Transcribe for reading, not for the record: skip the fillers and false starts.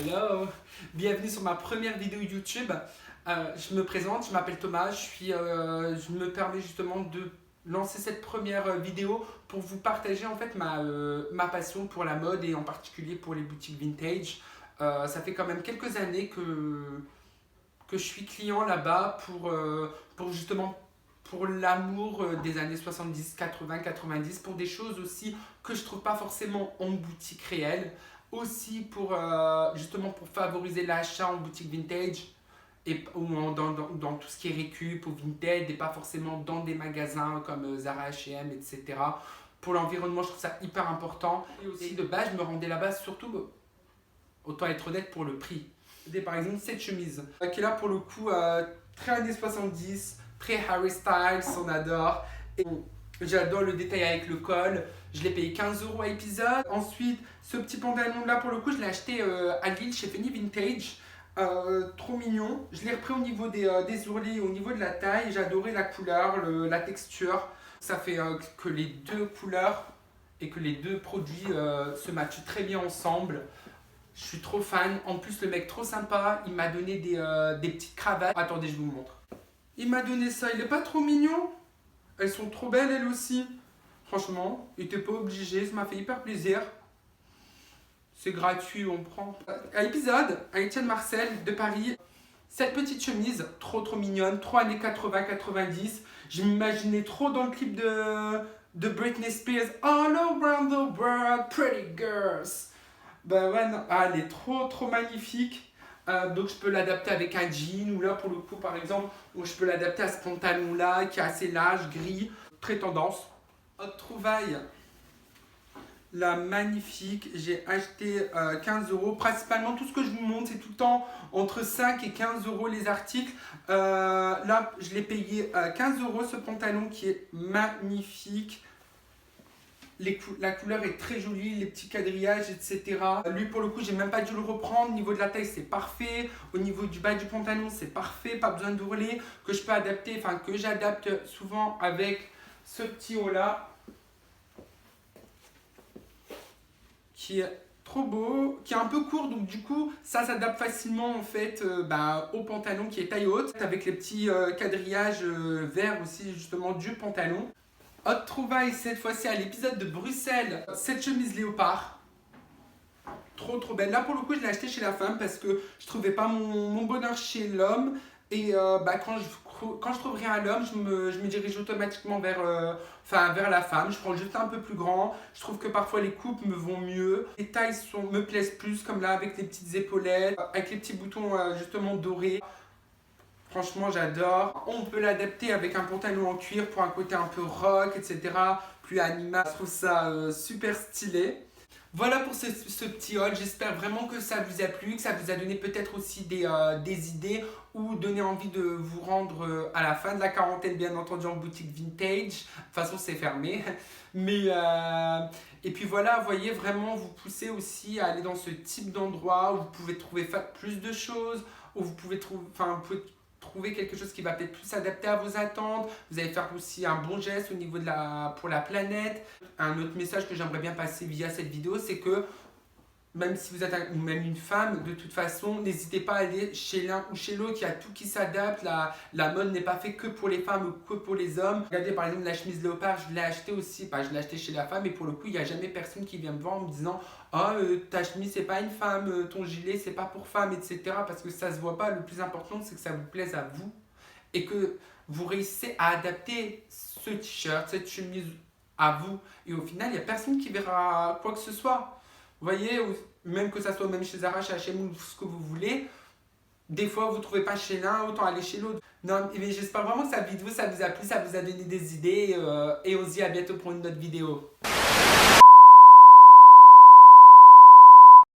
Hello, bienvenue sur ma première vidéo YouTube. Je me présente, je m'appelle Thomas, je me permets justement de lancer cette première vidéo pour vous partager en fait ma passion pour la mode et en particulier pour les boutiques vintage. Ça fait quand même quelques années que je suis client là-bas pour justement pour l'amour des années 70, 80, 90, pour des choses aussi que je trouve pas forcément en boutique réelle, aussi pour justement pour favoriser l'achat en boutique vintage dans tout ce qui est récup ou vintage et pas forcément dans des magasins comme Zara, H&M, etc. Pour l'environnement, je trouve ça hyper important. Et aussi de base, je me rendais là-bas surtout, autant être honnête, pour le prix. Par exemple, cette chemise qui est là pour le coup très années 70, très Harry Styles, on adore. Et j'adore le détail avec le col. Je l'ai payé 15 € à épisode. Ensuite, ce petit pantalon là pour le coup, je l'ai acheté à Lille chez Penny Vintage. Trop mignon. Je l'ai repris au niveau des ourlets, au niveau de la taille. J'ai adoré la couleur, la texture. Ça fait que les deux couleurs et que les deux produits se matchent très bien ensemble. Je suis trop fan. En plus, le mec trop sympa. Il m'a donné des petites cravates. Attendez, je vous montre. Il m'a donné ça. Il est pas trop mignon? Elles sont trop belles, elles aussi. Franchement, il n'était pas obligé. Ça m'a fait hyper plaisir. C'est gratuit, on prend. À épisode, à Étienne Marcel de Paris. Cette petite chemise, trop mignonne. Trop années 80-90. Je m'imaginais trop dans le clip de Britney Spears. All around the world, pretty girls. Ben ouais, non, elle est trop magnifique. Donc je peux l'adapter avec un jean ou là pour le coup par exemple où je peux l'adapter à ce pantalon là qui est assez large, gris, très tendance. Autre trouvaille, la magnifique, j'ai acheté 15 €. Principalement tout ce que je vous montre c'est tout le temps entre 5 et 15 € les articles. Là je l'ai payé 15 € ce pantalon qui est magnifique. La couleur est très jolie, les petits quadrillages, etc. Lui, pour le coup, j'ai même pas dû le reprendre. Au niveau de la taille, c'est parfait. Au niveau du bas du pantalon, c'est parfait. Pas besoin d'ourler. Que je peux adapter, enfin, que j'adapte souvent avec ce petit haut-là. Qui est trop beau, qui est un peu court. Donc, du coup, ça s'adapte facilement, en fait, au pantalon qui est taille haute. Avec les petits quadrillages verts aussi, justement, du pantalon. Autre trouvaille, cette fois-ci à l'épisode de Bruxelles, cette chemise léopard. Trop belle. Là pour le coup je l'ai acheté chez la femme parce que je trouvais pas mon bonheur chez l'homme. Et quand je trouve rien à l'homme, je me dirige automatiquement vers la femme. Je prends juste un peu plus grand. Je trouve que parfois les coupes me vont mieux. Les tailles me plaisent plus, comme là avec les petites épaulettes, avec les petits boutons justement dorés. Franchement, j'adore. On peut l'adapter avec un pantalon en cuir pour un côté un peu rock, etc. Plus animal. Je trouve ça super stylé. Voilà pour ce petit haul. J'espère vraiment que ça vous a plu, que ça vous a donné peut-être aussi des idées ou donné envie de vous rendre à la fin de la quarantaine, bien entendu, en boutique vintage. De toute façon, c'est fermé. Mais et puis voilà, vous voyez, vraiment, vous poussez aussi à aller dans ce type d'endroit où vous pouvez trouver plus de choses, où vous pouvez trouver quelque chose qui va peut-être plus s'adapter à vos attentes. Vous allez faire aussi un bon geste au niveau pour la planète. Un autre message que j'aimerais bien passer via cette vidéo, c'est que même si vous êtes ou même une femme, de toute façon, n'hésitez pas à aller chez l'un ou chez l'autre. Il y a tout qui s'adapte. La mode n'est pas faite que pour les femmes ou que pour les hommes. Regardez par exemple la chemise léopard, je l'ai achetée aussi. Je l'ai achetée chez la femme et pour le coup, il n'y a jamais personne qui vient me voir en me disant « Ah, ta chemise, c'est pas une femme, ton gilet, c'est pas pour femme, etc. » Parce que ça se voit pas. Le plus important, c'est que ça vous plaise à vous et que vous réussissez à adapter ce t-shirt, cette chemise à vous. Et au final, il n'y a personne qui verra quoi que ce soit. Vous voyez, même que ça soit même chez Zara, chez H&M ou ce que vous voulez, des fois vous ne trouvez pas chez l'un, autant aller chez l'autre. Non, mais j'espère vraiment que cette vidéo, ça vous a plu, ça vous a donné des idées et on se dit à bientôt pour une autre vidéo.